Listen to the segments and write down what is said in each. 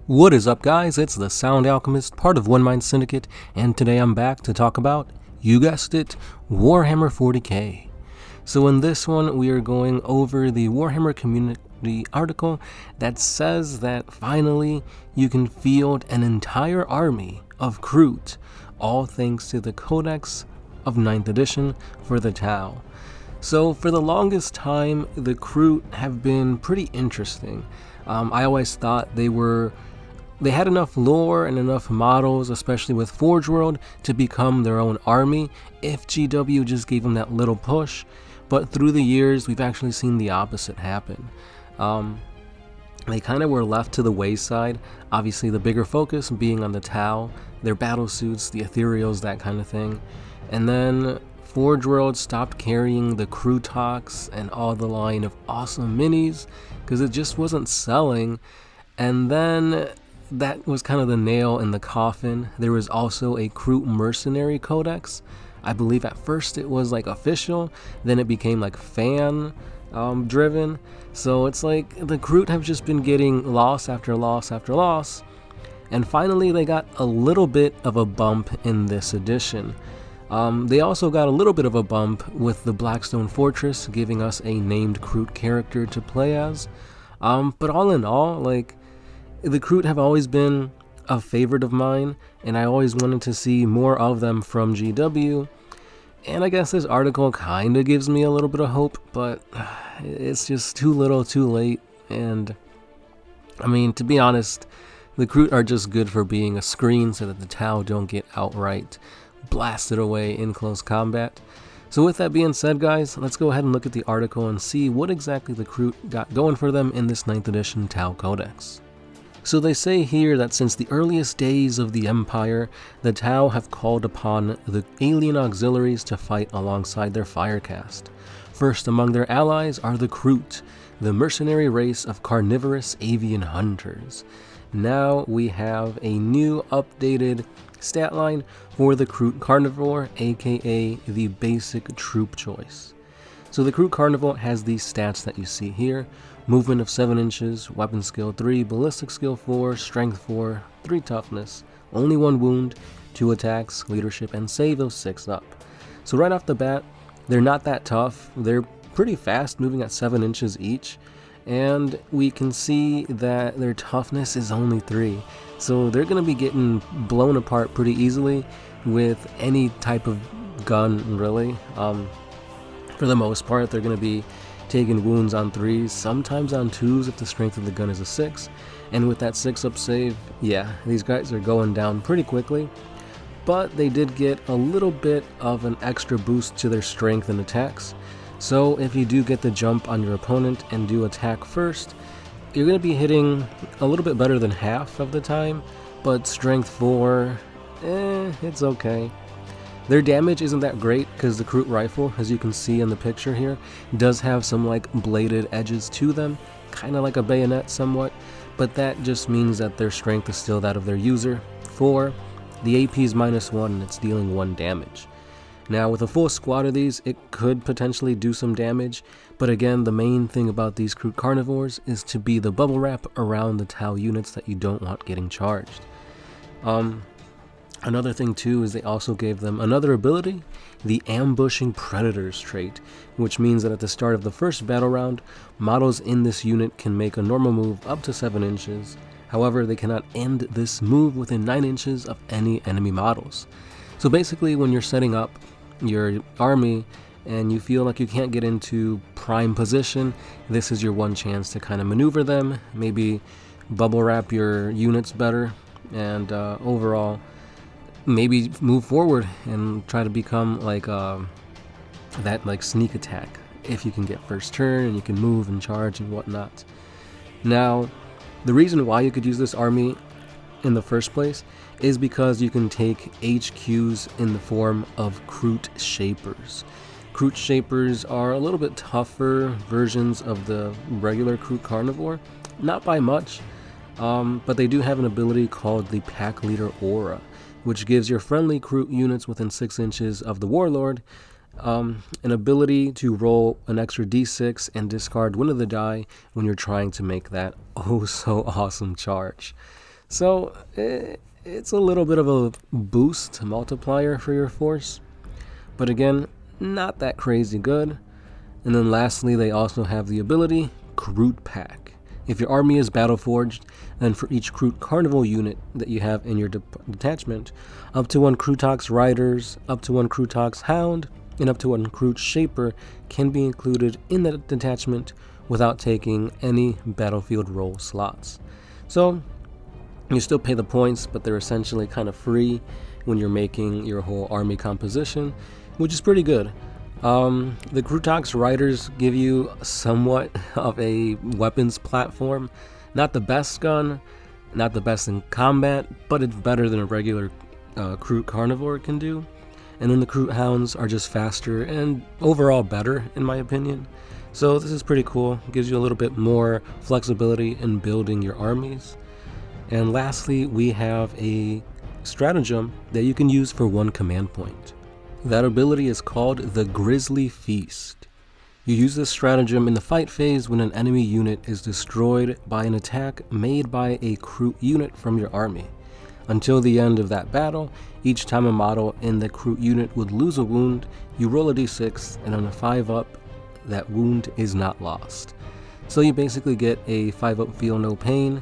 What is up, guys? It's the Sound Alchemist, part of One Mind Syndicate, and today I'm back to talk about, you guessed it, Warhammer 40K. So in this one, we are going over the Warhammer community article that says that finally you can field an entire army of Kroot, all thanks to the Codex of 9th edition for the Tau. So for the longest time, the Kroot have been pretty interesting. I always thought they had enough lore and enough models, especially with Forge World, to become their own army if GW just gave them that little push. But through the years, we've actually seen the opposite happen. They kind of were left to the wayside, obviously the bigger focus being on the Tau, their battle suits, the ethereals, that kind of thing. And then Forge World stopped carrying the Kroot and all the line of awesome minis because it just wasn't selling. And then that was kind of the nail in the coffin. There was also a Kroot mercenary codex. I believe at first it was like official, then it became like fan driven. So it's like the Kroot have just been getting loss after loss after loss. And finally they got a little bit of a bump in this edition. They also got a little bit of a bump with the Blackstone Fortress, giving us a named Kroot character to play as. But all in all, like, the Kroot have always been a favorite of mine, and I always wanted to see more of them from GW. And I guess this article kind of gives me a little bit of hope, but it's just too little too late. And I mean, to be honest, the Kroot are just good for being a screen so that the Tau don't get outright blasted away in close combat. So with that being said, guys, let's go ahead and look at the article and see what exactly the Kroot got going for them in this 9th edition Tau Codex. So they say here that since the earliest days of the Empire, the Tau have called upon the alien auxiliaries to fight alongside their Firecast. First among their allies are the Kroot, the mercenary race of carnivorous avian hunters. Now we have a new updated stat line for the Kroot Carnivore, aka the basic troop choice. So the Kroot Carnivore has these stats that you see here: movement of 7 inches, weapon skill 3, ballistic skill 4, strength 4, 3 toughness, only 1 wound, 2 attacks, leadership, and save of 6 up. So right off the bat, they're not that tough. They're pretty fast, moving at 7 inches each, and we can see that their toughness is only 3. So they're going to be getting blown apart pretty easily with any type of gun, really. For the most part, they're going to be taking wounds on 3s, sometimes on 2s if the strength of the gun is a 6. And with that 6-up save, yeah, these guys are going down pretty quickly. But they did get a little bit of an extra boost to their strength and attacks. So if you do get the jump on your opponent and do attack first, you're going to be hitting a little bit better than half of the time, but strength 4, it's okay. Their damage isn't that great because the Kroot rifle, as you can see in the picture here, does have some like bladed edges to them, kind of like a bayonet somewhat, but that just means that their strength is still that of their user. 4, the AP is -1 and it's dealing 1 damage. Now with a full squad of these, it could potentially do some damage, but again, the main thing about these Kroot Carnivores is to be the bubble wrap around the Tau units that you don't want getting charged. Another thing too is they also gave them another ability, the Ambushing Predators trait, which means that at the start of the first battle round, models in this unit can make a normal move up to 7 inches. However, they cannot end this move within 9 inches of any enemy models. So basically, when you're setting up your army and you feel like you can't get into prime position, this is your one chance to kind of maneuver them, maybe bubble wrap your units better, and overall maybe move forward and try to become like that like sneak attack if you can get first turn and you can move and charge and whatnot. Now, the reason why you could use this army in the first place is because you can take HQs in the form of Kroot Shapers. Kroot Shapers are a little bit tougher versions of the regular Kroot Carnivore, not by much, but they do have an ability called the Pack Leader Aura, which gives your friendly Kroot units within 6 inches of the Warlord an ability to roll an extra d6 and discard one of the die when you're trying to make that oh so awesome charge. So it's a little bit of a boost multiplier for your force, but again, not that crazy good. And then lastly, they also have the ability Kroot Pack. If your army is battle forged, then for each Kroot carnivore unit that you have in your detachment, up to 1 Krootox Riders, up to 1 Krootox Hound, and up to 1 Kroot Shaper can be included in the detachment without taking any battlefield role slots. So you still pay the points, but they're essentially kind of free when you're making your whole army composition, which is pretty good. The Krootox Riders give you somewhat of a weapons platform. Not the best gun, not the best in combat, but it's better than a regular Kroot carnivore can do. And then the Kroot Hounds are just faster and overall better, in my opinion. So this is pretty cool. It gives you a little bit more flexibility in building your armies. And lastly, we have a stratagem that you can use for 1 command point. That ability is called the Grizzly Feast. You use this stratagem in the fight phase when an enemy unit is destroyed by an attack made by a Kroot unit from your army. Until the end of that battle, each time a model in the Kroot unit would lose a wound, you roll a d6, and on a 5-up, that wound is not lost. So you basically get a 5-up feel no pain,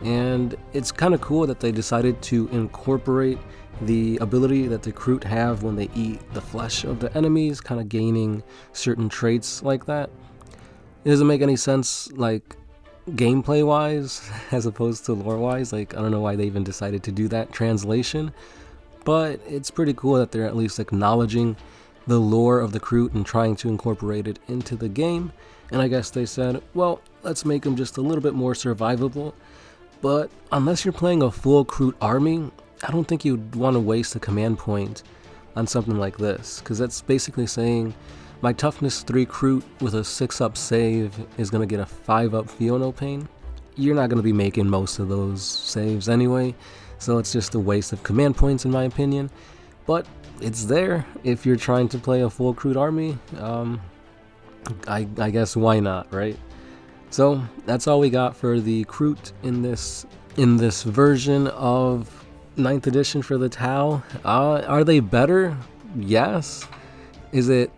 and it's kind of cool that they decided to incorporate the ability that the Kroot have when they eat the flesh of the enemies, kind of gaining certain traits like that. It doesn't make any sense, like, gameplay wise as opposed to lore wise. Like, I don't know why they even decided to do that translation, but it's pretty cool that they're at least acknowledging the lore of the Kroot and trying to incorporate it into the game. And I guess they said, well, let's make them just a little bit more survivable. But unless you're playing a full Kroot army, I don't think you'd want to waste a command point on something like this, because that's basically saying my toughness 3 Kroot with a 6-up save is going to get a 5-up feel no pain. You're not going to be making most of those saves anyway, so it's just a waste of command points in my opinion. But it's there if you're trying to play a full Kroot army. I guess why not, right? So that's all we got for the Kroot in this version of 9th edition for the Tau. Are they better? Yes. Is it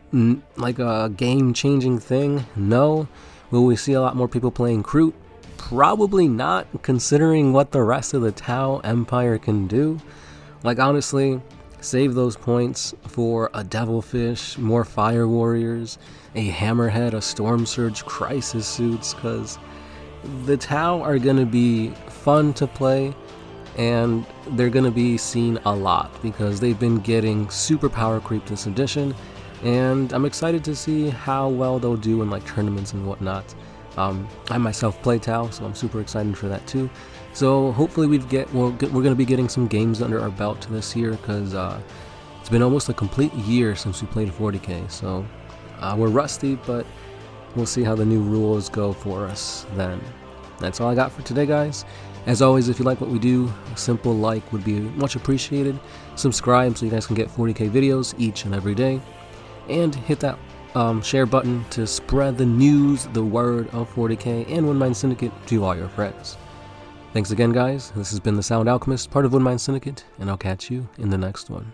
like a game-changing thing? No. Will we see a lot more people playing Kroot? Probably not, considering what the rest of the Tau Empire can do. Like, honestly, save those points for a Devilfish, more Fire Warriors, a Hammerhead, a Storm Surge, Crisis Suits, because the Tau are going to be fun to play, and they're going to be seen a lot because they've been getting super power creep this edition, and I'm excited to see how well they'll do in like tournaments and whatnot. I myself play Tau, so I'm super excited for that too. So hopefully we're going to be getting some games under our belt this year, because it's been almost a complete year since we played 40K, so we're rusty, but we'll see how the new rules go for us then. That's all I got for today, guys. As always, if you like what we do, a simple like would be much appreciated. Subscribe so you guys can get 40K videos each and every day. And hit that share button to spread the news, the word of 40K and One Mind Syndicate to all your friends. Thanks again, guys. This has been the Sound Alchemist, part of One Mind Syndicate, and I'll catch you in the next one.